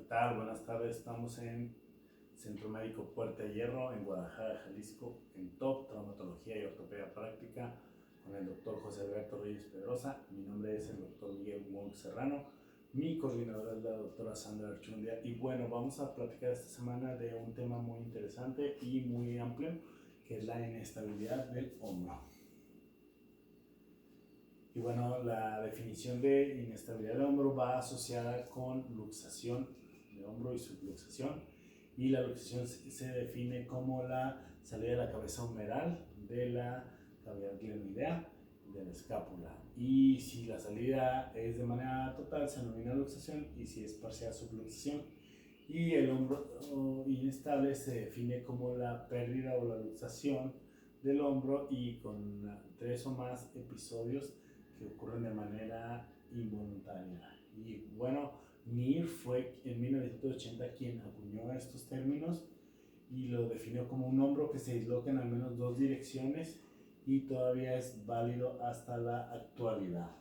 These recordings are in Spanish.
tal? Buenas tardes. Estamos en Centro Médico Puerta de Hierro, en Guadalajara, Jalisco, en TOP, Traumatología y Ortopedia Práctica, con el doctor José Alberto Reyes Pedrosa. Mi nombre es el doctor Miguel Monk Serrano. Mi coordinadora es la doctora Sandra Archundia. Y bueno, vamos a platicar esta semana de un tema muy interesante y muy amplio, que es la inestabilidad del hombro. Y bueno, la definición de inestabilidad del hombro va asociada con luxación de hombro y subluxación. Y la luxación se define como la salida de la cabeza humeral de la cavidad glenoidea de la escápula. Y si la salida es de manera total, se denomina luxación, y si es parcial, subluxación. Y el hombro inestable se define como la pérdida o la luxación del hombro y con 3 o más episodios que ocurren de manera involuntaria. Y bueno, Neer fue en 1980 quien acuñó estos términos y lo definió como un hombro que se disloca en al menos 2 direcciones y todavía es válido hasta la actualidad.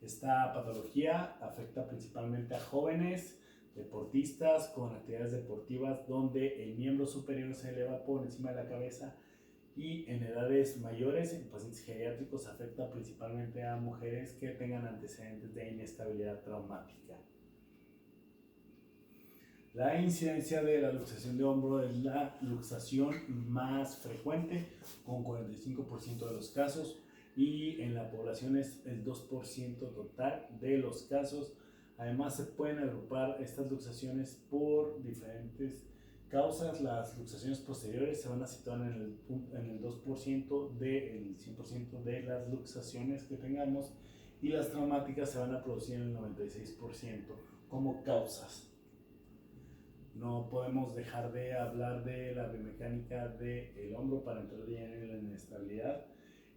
Esta patología afecta principalmente a jóvenes deportistas con actividades deportivas donde el miembro superior se eleva por encima de la cabeza, y en edades mayores, en pacientes geriátricos, afecta principalmente a mujeres que tengan antecedentes de inestabilidad traumática. La incidencia de la luxación de hombro es la luxación más frecuente, con 45% de los casos, y en la población es el 2% total de los casos. Además, se pueden agrupar estas luxaciones por diferentes causas. Las luxaciones posteriores se van a situar en el 2% del 100% de las luxaciones que tengamos, y las traumáticas se van a producir en el 96% como causas. No podemos dejar de hablar de la biomecánica del hombro para entrar ya en la inestabilidad.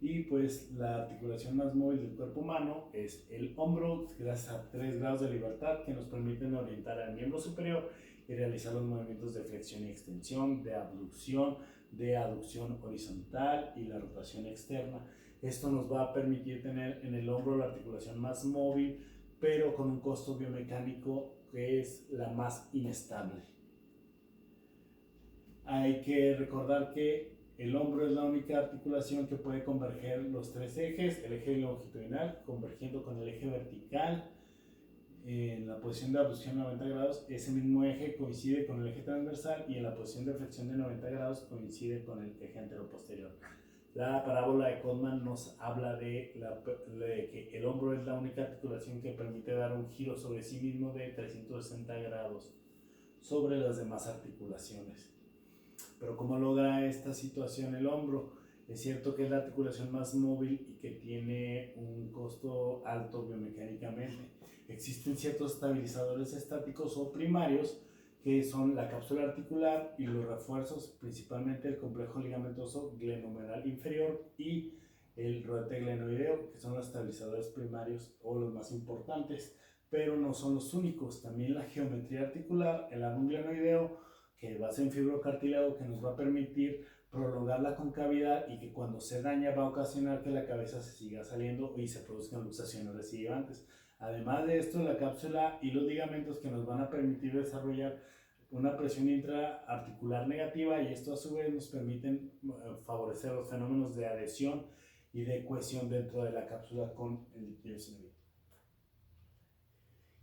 Y pues la articulación más móvil del cuerpo humano es el hombro, gracias a 3 grados de libertad que nos permiten orientar al miembro superior y realizar los movimientos de flexión y extensión, de abducción, de aducción horizontal y la rotación externa. Esto nos va a permitir tener en el hombro la articulación más móvil, pero con un costo biomecánico que es la más inestable. Hay que recordar que el hombro es la única articulación que puede converger los 3 ejes, el eje longitudinal convergiendo con el eje vertical en la posición de abducción de 90 grados, ese mismo eje coincide con el eje transversal, y en la posición de flexión de 90 grados coincide con el eje anteroposterior. La parábola de Codman nos habla de que el hombro es la única articulación que permite dar un giro sobre sí mismo de 360 grados sobre las demás articulaciones. Pero ¿cómo logra esta situación el hombro? Es cierto que es la articulación más móvil y que tiene un costo alto biomecánicamente. Existen ciertos estabilizadores estáticos o primarios, que son la cápsula articular y los refuerzos, principalmente el complejo ligamentoso glenohumeral inferior y el rodete glenoideo, que son los estabilizadores primarios o los más importantes, pero no son los únicos. También la geometría articular, el álbum glenoideo, que basa en fibrocartílago, que nos va a permitir prolongar la concavidad y que cuando se daña va a ocasionar que la cabeza se siga saliendo y se produzcan luxaciones recidivantes. Además de esto, la cápsula y los ligamentos, que nos van a permitir desarrollar una presión intraarticular negativa, y esto a su vez nos permiten favorecer los fenómenos de adhesión y de cohesión dentro de la cápsula con el líquido sinovial.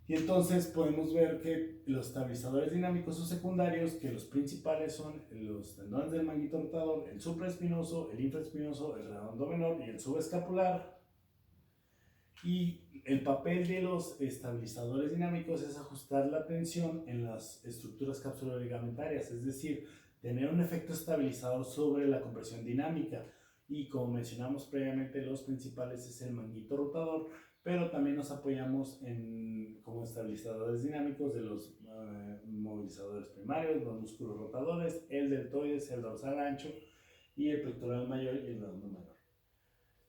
Y entonces podemos ver que los estabilizadores dinámicos o secundarios, que los principales son los tendones del manguito rotador, el supraespinoso, el infraespinoso, el redondo menor y el subescapular. Y el papel de los estabilizadores dinámicos es ajustar la tensión en las estructuras capsuloligamentarias, es decir, tener un efecto estabilizador sobre la compresión dinámica. Y como mencionamos previamente, los principales es el manguito rotador, pero también nos apoyamos como estabilizadores dinámicos de los movilizadores primarios, los músculos rotadores, el deltoides, el dorsal ancho y el pectoral mayor y el redondo mayor.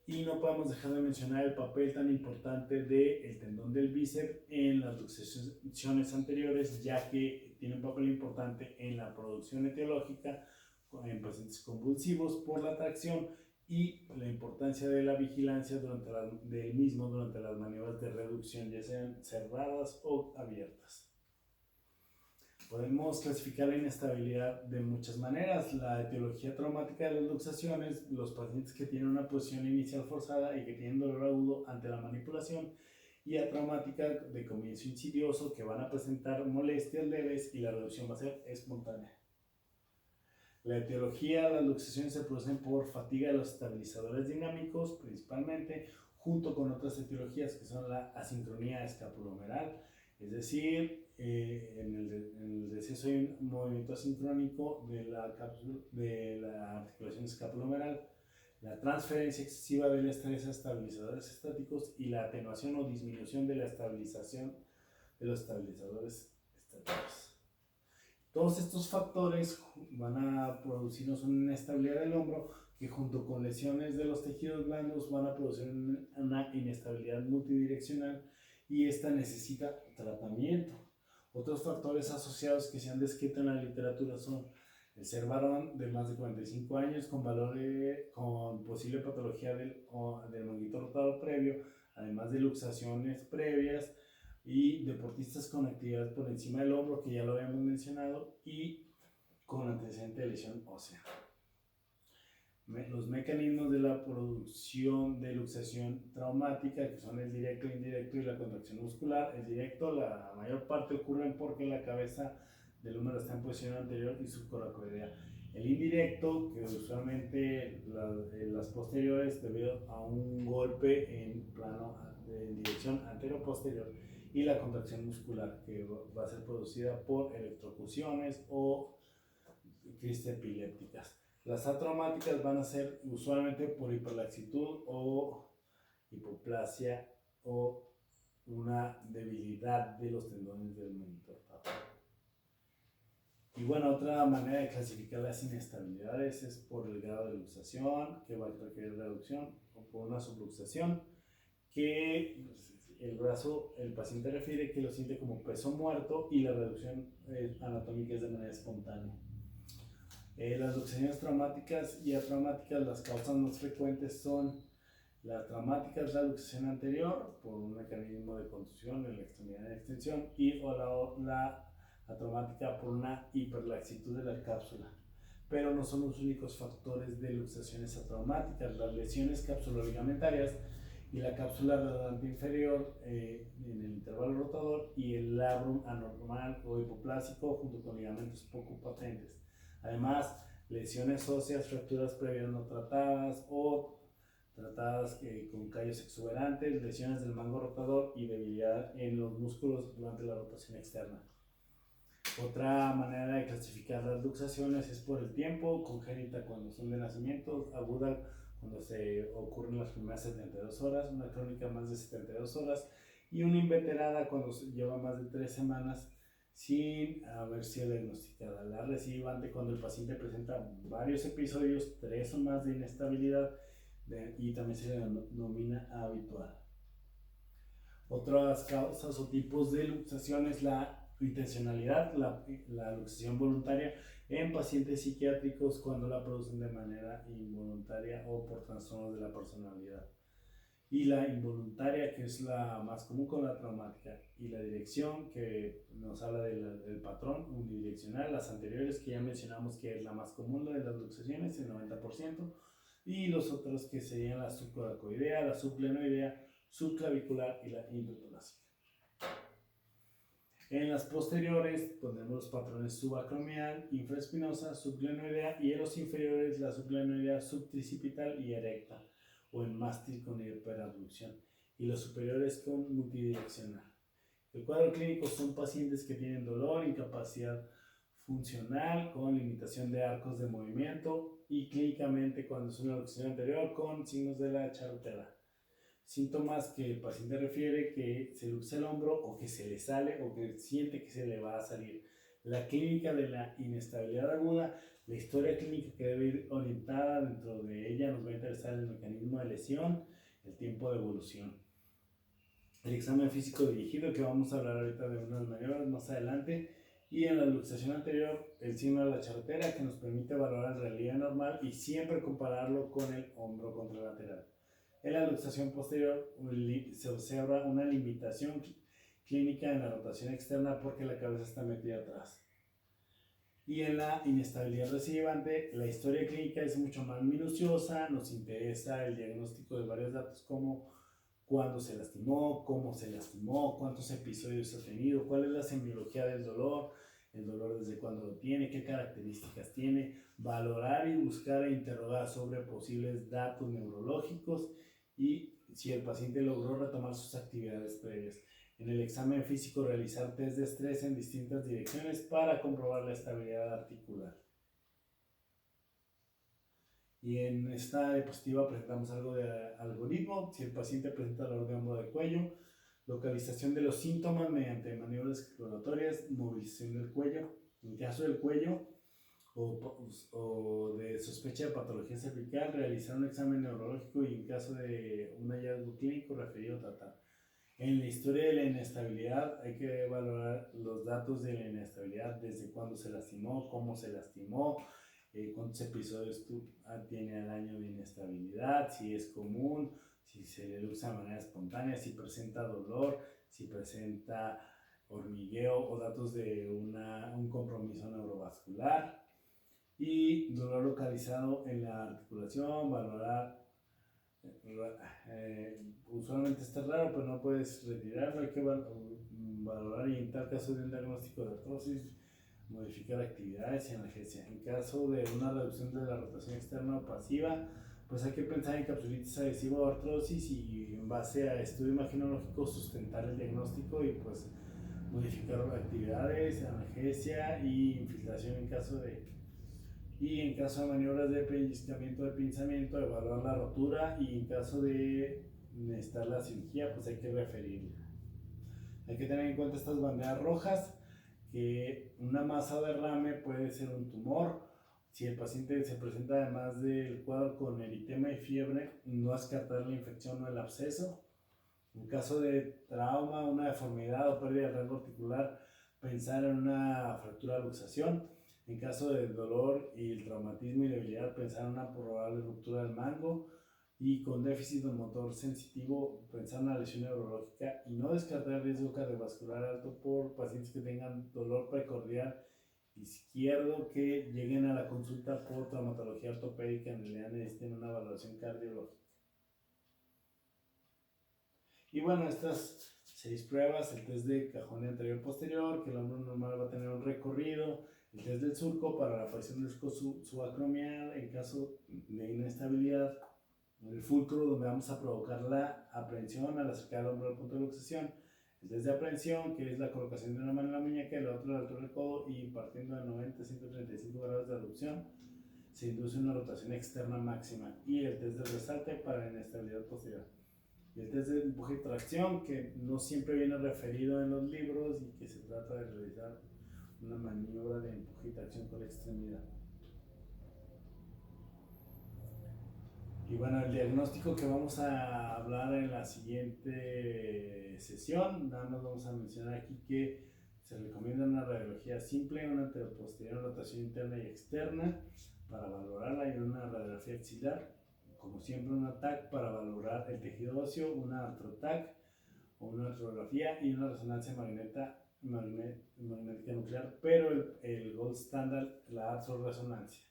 Y no podemos dejar de mencionar el papel tan importante del tendón del bíceps en las luxaciones anteriores, ya que tiene un papel importante en la producción etiológica en pacientes convulsivos por la tracción y la importancia de la vigilancia del mismo durante las maniobras de reducción, ya sean cerradas o abiertas. Podemos clasificar la inestabilidad de muchas maneras. La etiología traumática de las luxaciones, los pacientes que tienen una posición inicial forzada y que tienen dolor agudo ante la manipulación, y atraumática de comienzo insidioso, que van a presentar molestias leves y la reducción va a ser espontánea. La etiología de las luxaciones se producen por fatiga de los estabilizadores dinámicos, principalmente, junto con otras etiologías que son la asincronía escapulohumeral, es decir, en el deceso hay un movimiento asincrónico de la articulación escapulohumeral, la transferencia excesiva del estrés a estabilizadores estáticos y la atenuación o disminución de la estabilización de los estabilizadores estáticos. Todos estos factores van a producirnos una inestabilidad del hombro que, junto con lesiones de los tejidos blandos, van a producir una inestabilidad multidireccional, y esta necesita tratamiento. Otros factores asociados que se han descrito en la literatura son el ser varón de más de 45 años con posible patología del manguito rotador previo, además de luxaciones previas, y deportistas con actividad por encima del hombro, que ya lo habíamos mencionado, y con antecedente de lesión ósea. Los mecanismos de la producción de luxación traumática, que son el directo, indirecto y la contracción muscular. El directo, la mayor parte ocurren porque la cabeza del húmero está en posición anterior y subcoracoidea. El indirecto, que usualmente las posteriores, debido a un golpe en dirección anterior-posterior, y la contracción muscular, que va a ser producida por electrocuciones o crisis epilépticas. Las atraumáticas van a ser usualmente por hiperlaxitud o hipoplasia o una debilidad de los tendones del manguito rotador. Y bueno, otra manera de clasificar las inestabilidades es por el grado de luxación, que va a requerir reducción, o por una subluxación, que el paciente refiere que lo siente como peso muerto, y la reducción anatómica es de manera espontánea. Las luxaciones traumáticas y atraumáticas, las causas más frecuentes son la traumática, es la luxación anterior por un mecanismo de contusión en la extremidad de extensión, y la atraumática por una hiperlaxitud de la cápsula. Pero no son los únicos factores de luxaciones atraumáticas. Las lesiones capsuloligamentarias y la cápsula rodante inferior en el intervalo rotador, y el labrum anormal o hipoplásico junto con ligamentos poco patentes. Además, lesiones óseas, fracturas previas no tratadas o tratadas con callos exuberantes, lesiones del mango rotador y debilidad en los músculos durante la rotación externa. Otra manera de clasificar las luxaciones es por el tiempo: congénita cuando son de nacimiento, aguda cuando se ocurren las primeras 72 horas, una crónica más de 72 horas, y una inveterada cuando lleva más de 3 semanas sin haber sido diagnosticada. La recidivante cuando el paciente presenta varios episodios, 3 o más de inestabilidad, y también se le denomina habitual. Otras causas o tipos de luxación es la intencionalidad, la luxación voluntaria en pacientes psiquiátricos cuando la producen de manera involuntaria o por trastornos de la personalidad, y la involuntaria, que es la más común con la traumática, y la dirección, que nos habla del patrón unidireccional. Las anteriores, que ya mencionamos que es la más común, la de las luxaciones, el 90%, y los otros que serían la subcoracoidea, la subglenoidea, subclavicular y la intertorácica. En las posteriores ponemos los patrones subacromial, infraespinosa, subglenoidea, y en los inferiores la subglenoidea subtricipital y erecta, o en mástil con hiperabducción, y los superiores con multidireccional. El cuadro clínico son pacientes que tienen dolor, incapacidad funcional con limitación de arcos de movimiento, y clínicamente cuando es una luxación anterior con signos de la charretera. Síntomas que el paciente refiere: que se luxa el hombro, o que se le sale, o que siente que se le va a salir. La clínica de la inestabilidad aguda, la historia clínica que debe ir orientada, dentro de ella nos va a interesar el mecanismo de lesión, el tiempo de evolución. El examen físico dirigido, que vamos a hablar ahorita de unas maniobras más adelante, Y en la luxación anterior, el signo de la charretera, que nos permite valorar el relieve normal y siempre compararlo con el hombro contralateral. En la luxación posterior se observa una limitación clínica en la rotación externa porque la cabeza está metida atrás. Y en la inestabilidad recibivante, la historia clínica es mucho más minuciosa, nos interesa el diagnóstico de varios datos como cuándo se lastimó, cómo se lastimó, cuántos episodios ha tenido, cuál es la semiología del dolor, el dolor desde cuándo lo tiene, qué características tiene, valorar y buscar e interrogar sobre posibles datos neurológicos y si el paciente logró retomar sus actividades previas. En el examen físico, realizar test de estrés en distintas direcciones para comprobar la estabilidad articular. Y en esta diapositiva presentamos algo de algoritmo. Si el paciente presenta dolor de hombro de cuello, localización de los síntomas mediante maniobras exploratorias, movilización del cuello. En caso del cuello o de sospecha de patología cervical, realizar un examen neurológico y en caso de un hallazgo clínico referido a tratar. En la historia de la inestabilidad hay que valorar los datos de la inestabilidad, desde cuándo se lastimó, cómo se lastimó, cuántos episodios tiene al año de inestabilidad, si es común, si se le luxa de manera espontánea, si presenta dolor, si presenta hormigueo o datos de un compromiso neurovascular. Y dolor localizado en la articulación, valorar. Usualmente está raro, pero no puedes retirarlo. Hay que valorar y en tal caso de un diagnóstico de artrosis, modificar actividades y analgesia. En caso de una reducción de la rotación externa o pasiva, pues hay que pensar en capsulitis adhesiva o artrosis y en base a estudio imaginológico sustentar el diagnóstico y pues modificar actividades, analgesia y infiltración en caso de maniobras de pellizcamiento, de pinzamiento, evaluar la rotura y en caso de necesitar la cirugía, pues hay que referirla. Hay que tener en cuenta estas banderas rojas, que una masa o derrame puede ser un tumor. Si el paciente se presenta además del cuadro con eritema y fiebre, no descartar la infección o el absceso. En caso de trauma, una deformidad o pérdida de rango articular, pensar en una fractura de luxación. En caso de dolor y el traumatismo y debilidad, pensar en una probable ruptura del mango. Y con déficit de motor sensitivo, pensar en una lesión neurológica y no descartar el riesgo cardiovascular alto por pacientes que tengan dolor precordial izquierdo que lleguen a la consulta por traumatología ortopédica, en realidad necesiten una valoración cardiológica. Y bueno, estas 6 pruebas: el test de cajón anterior posterior, que el hombro normal va a tener un recorrido, el test del surco para la aparición del surco subacromial en caso de inestabilidad, el fulcro donde vamos a provocar la aprehensión al acercar el hombro al punto de luxación, el test de aprehensión, que es la colocación de una mano en la muñeca y la otra a la altura del codo y partiendo de 90 a 135 grados de aducción se induce una rotación externa máxima, y el test de resalte para la inestabilidad posterior. Y el test de empuje y tracción, que no siempre viene referido en los libros y que se trata de realizar una maniobra de empuje y tracción con la extremidad. Y bueno, el diagnóstico que vamos a hablar en la siguiente sesión, nada más vamos a mencionar aquí que se recomienda una radiología simple, una anteroposterior, rotación interna y externa para valorarla, y una radiografía axilar, como siempre un TAC para valorar el tejido óseo, una artroTAC o una artrografía y una resonancia magnética nuclear, pero el gold standard, la artroresonancia.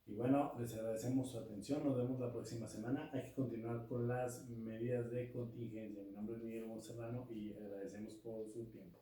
Y bueno, les agradecemos su atención, nos vemos la próxima semana. Hay que continuar con las medidas de contingencia. Mi nombre es Miguel Monserrano y agradecemos por su tiempo.